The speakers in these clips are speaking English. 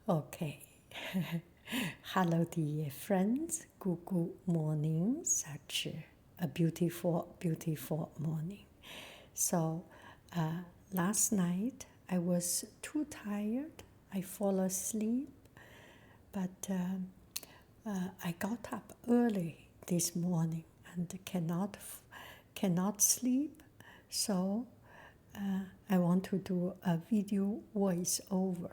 Okay. Hello, dear friends. Good morning. Such a beautiful, beautiful morning. So, last night I was too tired. I fall asleep, but I got up early this morning and cannot sleep. So, I want to do a video voiceover.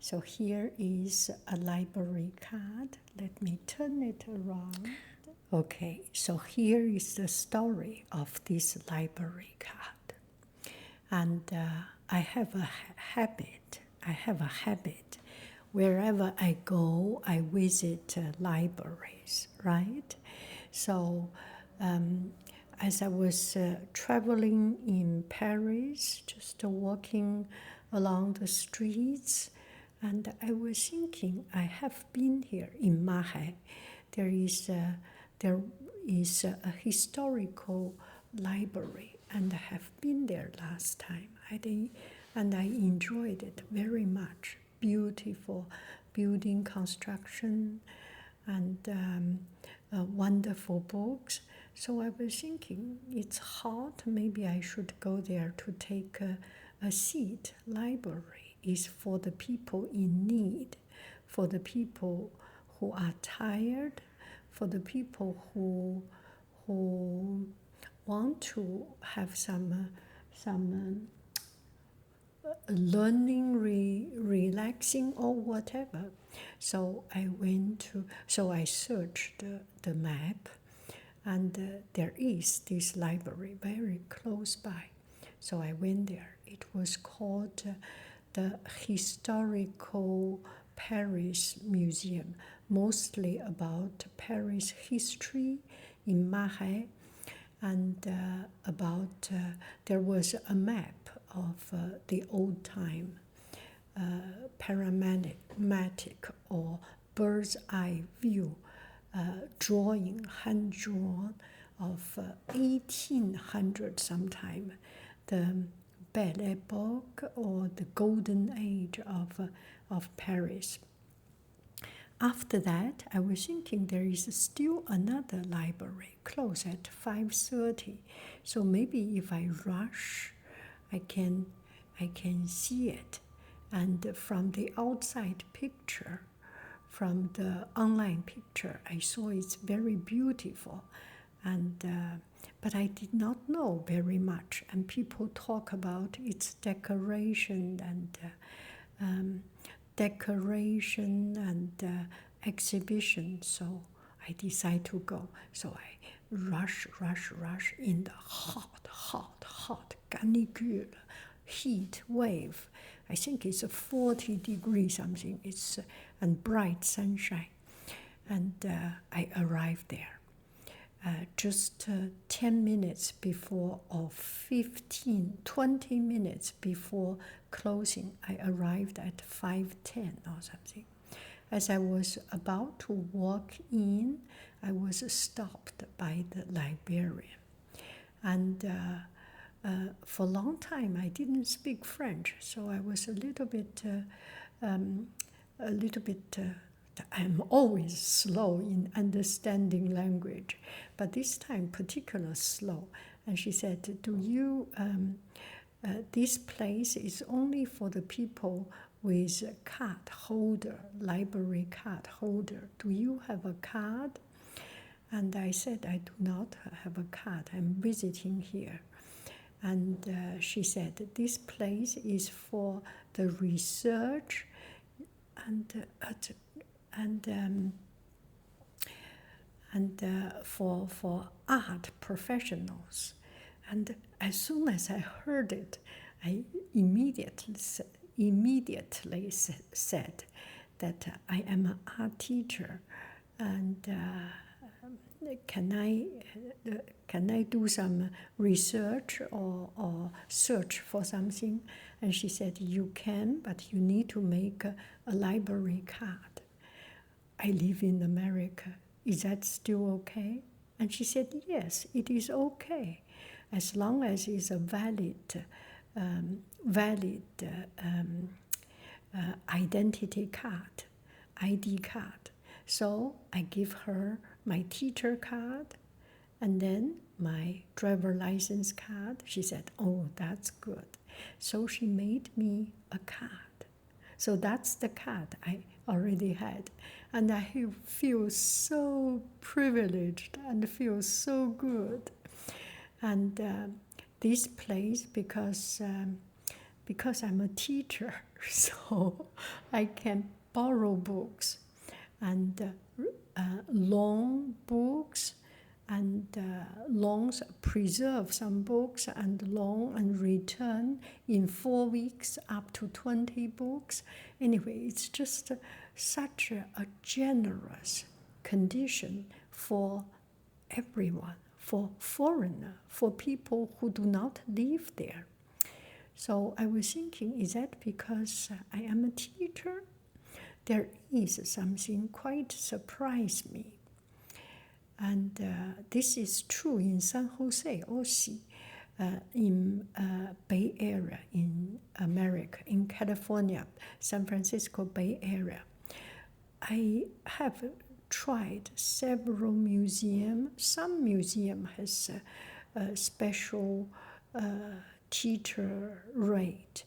So here is a library card. Let me turn it around. Okay, so here is the story of this library card. And I have a habit. I have a habit. Wherever I go, I visit libraries, right? So as I was traveling in Paris, just walking along the streets, and I was thinking, I have been here in Mahe. There is a historical library, and I have been there last time. And I enjoyed it very much. Beautiful building construction and wonderful books. So I was thinking, it's hot, maybe I should go there to take a seat. Library is for the people in need, for the people who are tired, for the people who want to have some learning, relaxing, or whatever. So I searched the map, and there is this library very close by. So I went there. It was called the Historical Paris Museum, mostly about Paris history in Marais, and there was a map of the old time panoramic or bird's eye view drawing, hand drawn of 1800 sometime, the Belle Epoque or the golden age of Paris. After that, I was thinking there is still another library close at 5:30. So maybe if I rush, I can see it. And from the outside picture, from the online picture, I saw it's very beautiful. And but I did not know very much. And people talk about its decoration and exhibition. So I decide to go. So I rush in the hot canicule, heat wave. I think it's a 40 degrees something. It's and bright sunshine. And I arrived there. Just 10 minutes before, or 20 minutes before closing, I arrived at 5:10 or something. As I was about to walk in, I was stopped by the librarian. And for a long time, I didn't speak French, so I was a little bit I'm always slow in understanding language, but this time particular slow. And she said, "Do you? This place is only for the people with a card holder, library card holder. Do you have a card?" And I said, "I do not have a card. I'm visiting here." And she said, "This place is for the research and for art professionals." And as soon as I heard it, I immediately said that I am an art teacher, and can I do some research or search for something? And she said, "You can, but you need to make a library card. I live in America. Is that still okay?" And she said, "Yes, it is okay, as long as it's a valid identity card, ID card. So I give her my teacher card and then my driver license card. She said, oh, that's good. So she made me a card. So that's the card I already had. And I feel so privileged and feel so good. And this place, because I'm a teacher, so I can borrow books and loan books and loans, preserve some books and loan and return in 4 weeks up to 20 books. Anyway, it's just such a generous condition for everyone, for foreigner, for people who do not live there. So I was thinking, is that because I am a teacher? There is something quite surprised me. And this is true in San Jose also, in Bay Area, in America, in California, San Francisco Bay Area. I have tried several museums. Some museum has a special teacher rate.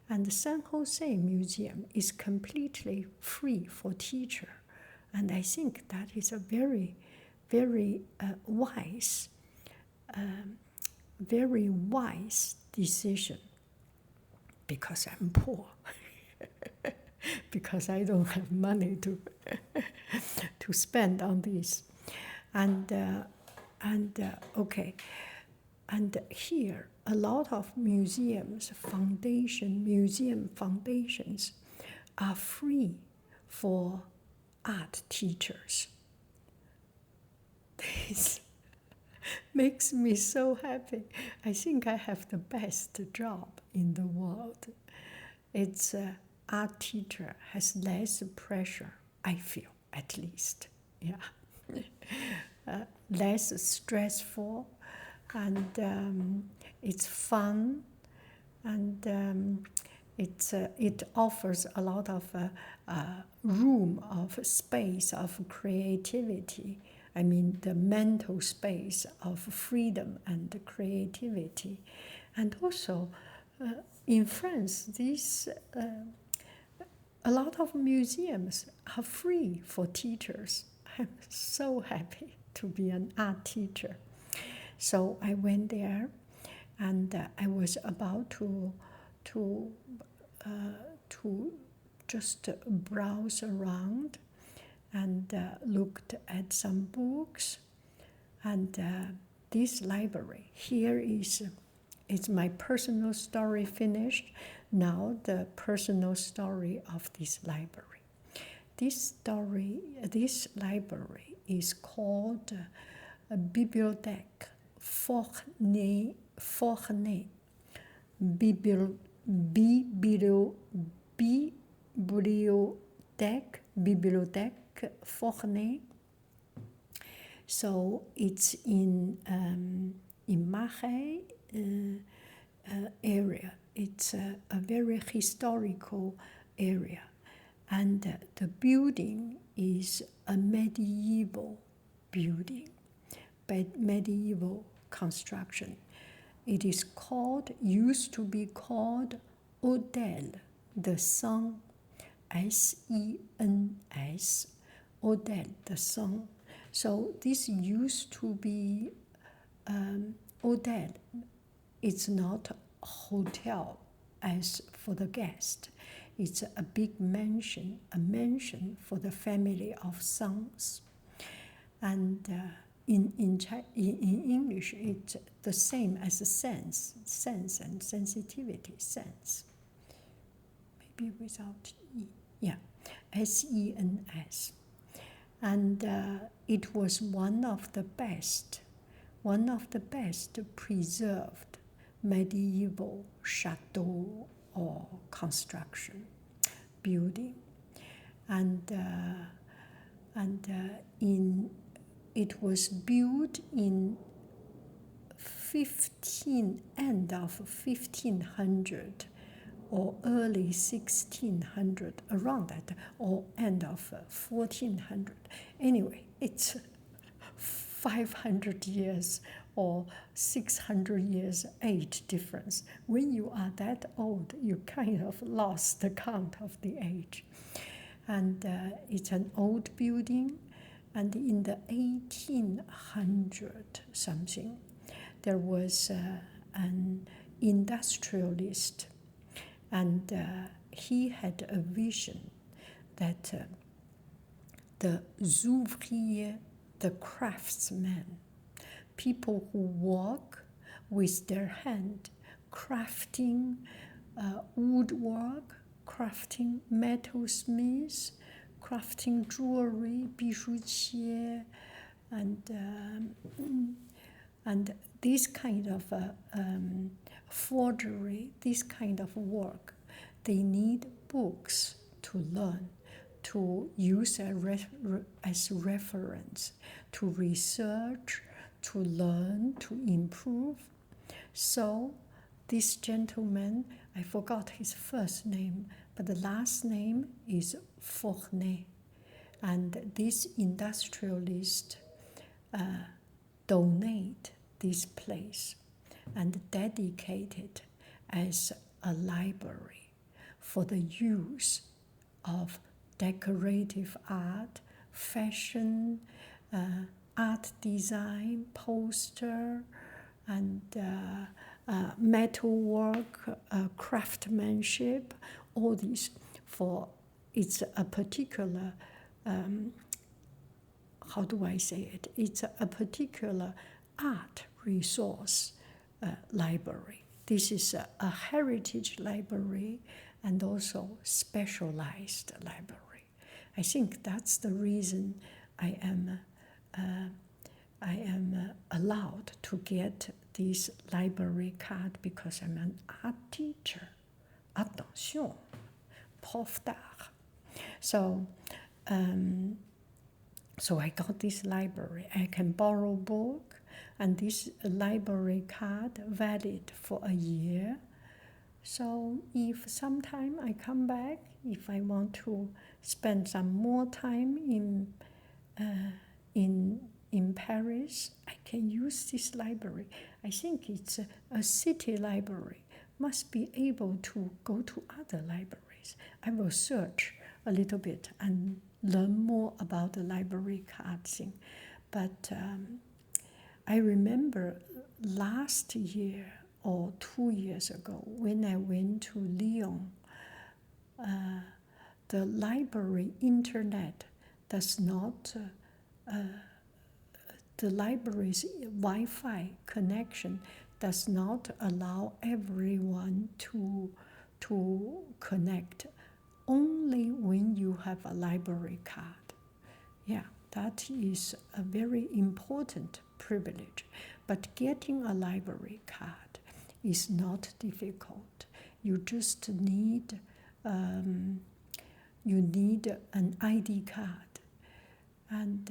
And the San Jose Museum is completely free for teacher. And I think that is a very, very wise decision, because I'm poor, because I don't have money to to spend on this, and okay, and here a lot of museum foundations are free for art teachers. This makes me so happy. I think I have the best job in the world. It's art teacher has less pressure, I feel, at least. Yeah. Less stressful, and it's fun, and it offers a lot of room of space of creativity. I mean, the mental space of freedom and creativity. And also, in France, a lot of museums are free for teachers. I'm so happy to be an art teacher. So I went there, and I was about to just browse around and looked at some books. And this library here is my personal story finished. Now the personal story of this library. This library is called Bibliotheque Forney. Bibliotheque Forney. So it's in Marais area. It's a very historical area, and the building is a medieval building, but medieval construction. It is used to be called Hôtel de Sang, S-E-N-S, Hôtel de Sang. So this used to be hotel. It's not a hotel as for the guest. It's a big mansion, a mansion for the family of sons. And in English, it's the same as a sense and sensitivity, sense. Maybe without E. Yeah, S-E-N-S. And it was one of the best preserved medieval chateau or construction building. And it was built in end of 1500 or early 1600, around that, or end of 1400. Anyway, it's 500 years or 600 years age difference. When you are that old, you kind of lost the count of the age. And it's an old building, and in the 1800 something, there was an industrialist, and he had a vision that the ouvriers, the craftsmen, people who work with their hand, crafting woodwork, crafting metalsmiths, crafting jewelry, bijoutier, and this kind of forgery, this kind of work, they need books to learn, to use as reference, to research, to learn, to improve. So this gentleman, I forgot his first name, but the last name is Forney. And this industrialist donate this place and dedicate it as a library for the use of decorative art, fashion, art design, poster, and metalwork, craftsmanship, all these. For it's a particular, how do I say it? It's a particular art resource library. This is a heritage library and also specialized library. I think that's the reason I am allowed to get this library card, because I'm an art teacher. Attention, prof d'art. So I got this library. I can borrow book, and this library card valid for a year. So if sometime I come back, if I want to spend some more time in Paris, I can use this library. I think it's a city library. Must be able to go to other libraries. I will search a little bit and learn more about the library card thing. But I remember last year or 2 years ago when I went to Lyon, the library internet does not, the library's Wi-Fi connection does not allow everyone to connect, only when you have a library card. Yeah, that is a very important privilege. But getting a library card is not difficult. You just need an ID card, and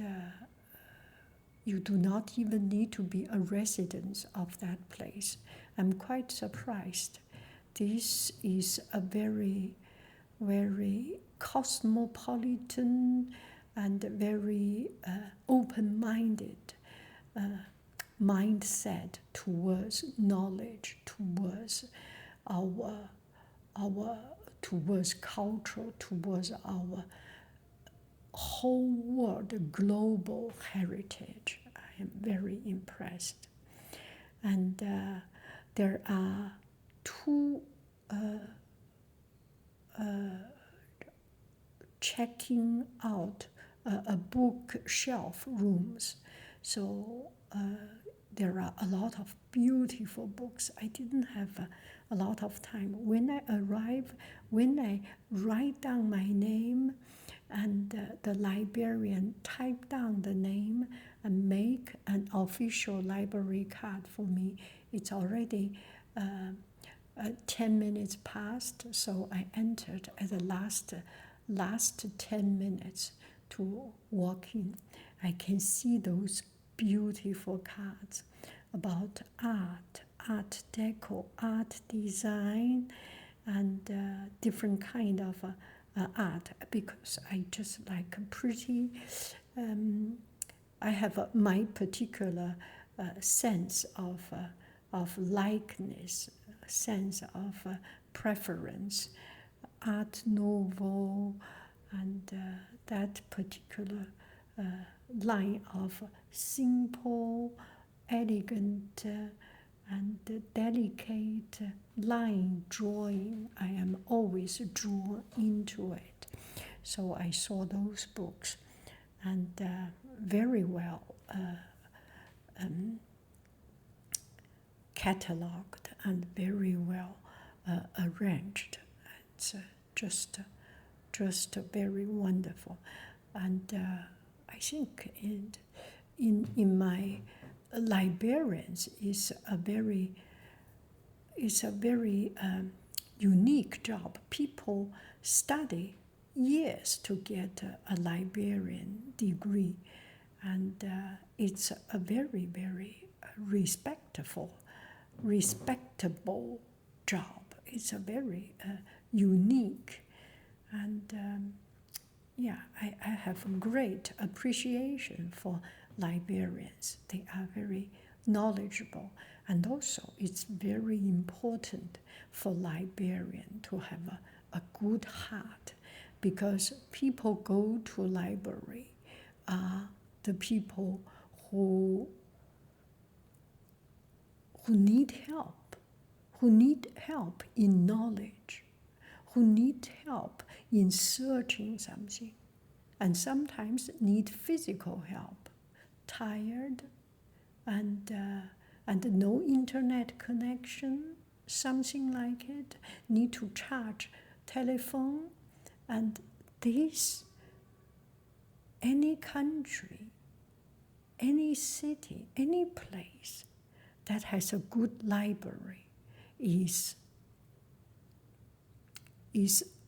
you do not even need to be a resident of that place. I'm quite surprised. This is a very, very cosmopolitan and very open-minded mindset towards knowledge, towards towards culture, towards our whole world, global heritage. I am very impressed. And there are two checking out a bookshelf rooms. So there are a lot of beautiful books. I didn't have a lot of time. When I arrive, when I write down my name, and the librarian type down the name and make an official library card for me, it's already 10 minutes past, so I entered at the last 10 minutes to walk in. I can see those beautiful cards about art deco, art design, and different kind of art, because I just like pretty. I have my particular sense of likeness, sense of preference, Art Nouveau, and that particular line of simple, elegant, and delicate line drawing. I am always drawn into it. So I saw those books, and very well cataloged and very well arranged. It's just very wonderful, and I think in my librarians is a very unique job. People study years to get a librarian degree, and it's a very respectable job. It's a very unique, and yeah, I have great appreciation for librarians. They are very knowledgeable, and also it's very important for librarian to have a good heart, because people go to library are the people who need help in knowledge, who need help in searching something, and sometimes need physical help, tired, and no internet connection, something like it, need to charge telephone, and this, any country, any city, any place that has a good library is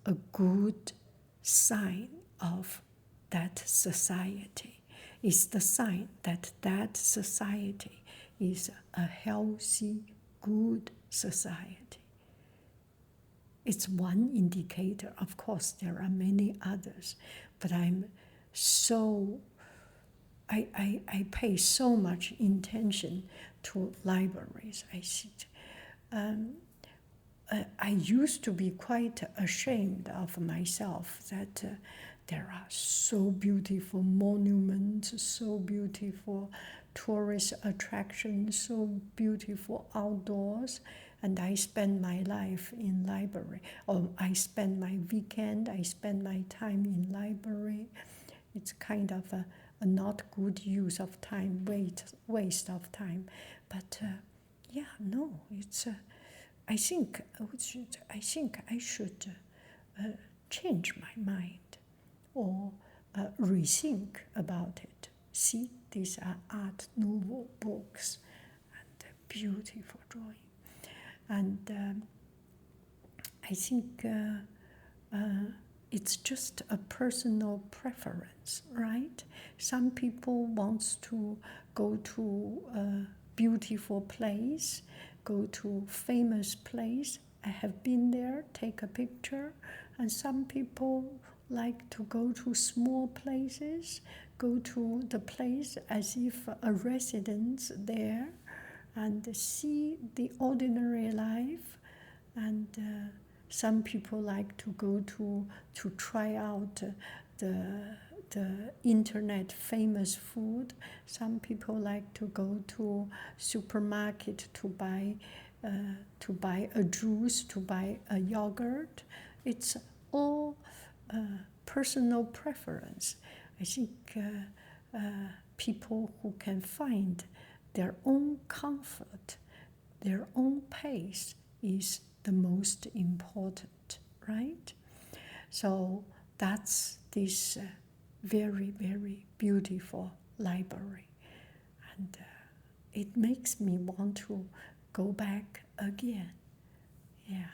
a good sign of that society. Is the sign that that society is a healthy, good society. It's one indicator. Of course, there are many others, but I pay so much attention to libraries. I used to be quite ashamed of myself that there are so beautiful monuments, so beautiful tourist attractions, so beautiful outdoors, and I spend my life in library. Or I spend my weekend, I spend my time in library. It's kind of a not good use of time, waste of time. But yeah, no, it's. I think I should change my mind, or rethink about it. See, these are Art Nouveau books, and beautiful drawing, and I think it's just a personal preference, right? Some people want to go to a beautiful place, go to famous place. I have been there, take a picture, and some people like to go to small places, go to the place as if a residence there, and see the ordinary life, and some people like to go to try out the internet famous food. Some people like to go to supermarket to buy a juice, to buy a yogurt. It's all personal preference. I think people who can find their own comfort, their own pace is the most important, right? So that's this very beautiful library, and it makes me want to go back again. Yeah.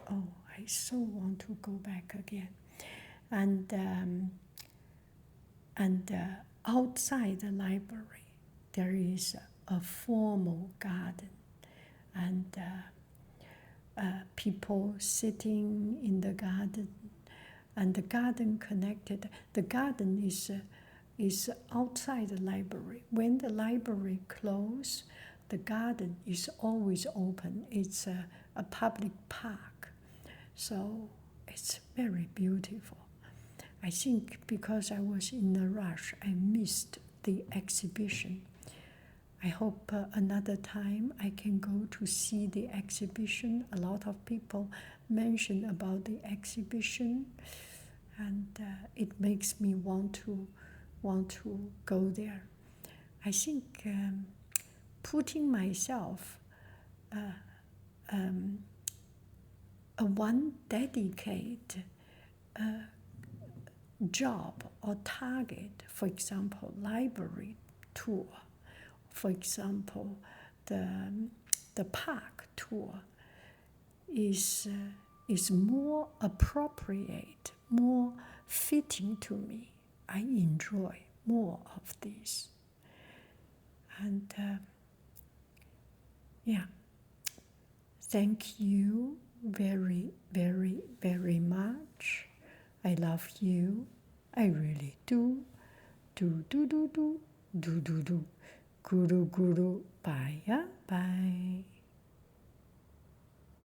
Oh, I so want to go back again. And outside the library there is a formal garden, and people sitting in the garden, and the garden connected. The garden is outside the library. When the library closes, the garden is always open. It's a public park, so it's very beautiful. I think because I was in a rush, I missed the exhibition. I hope another time I can go to see the exhibition. A lot of people mention about the exhibition, and it makes me want to go there. I think putting myself a one dedicated job or target, for example, library tour, for example, the park tour, is more appropriate, more fitting to me. I enjoy more of this. And yeah, thank you very, very, very much. I love you. I really do. Do, do, do, do, do, do, do. Guru, guru. Bye, yeah? Bye.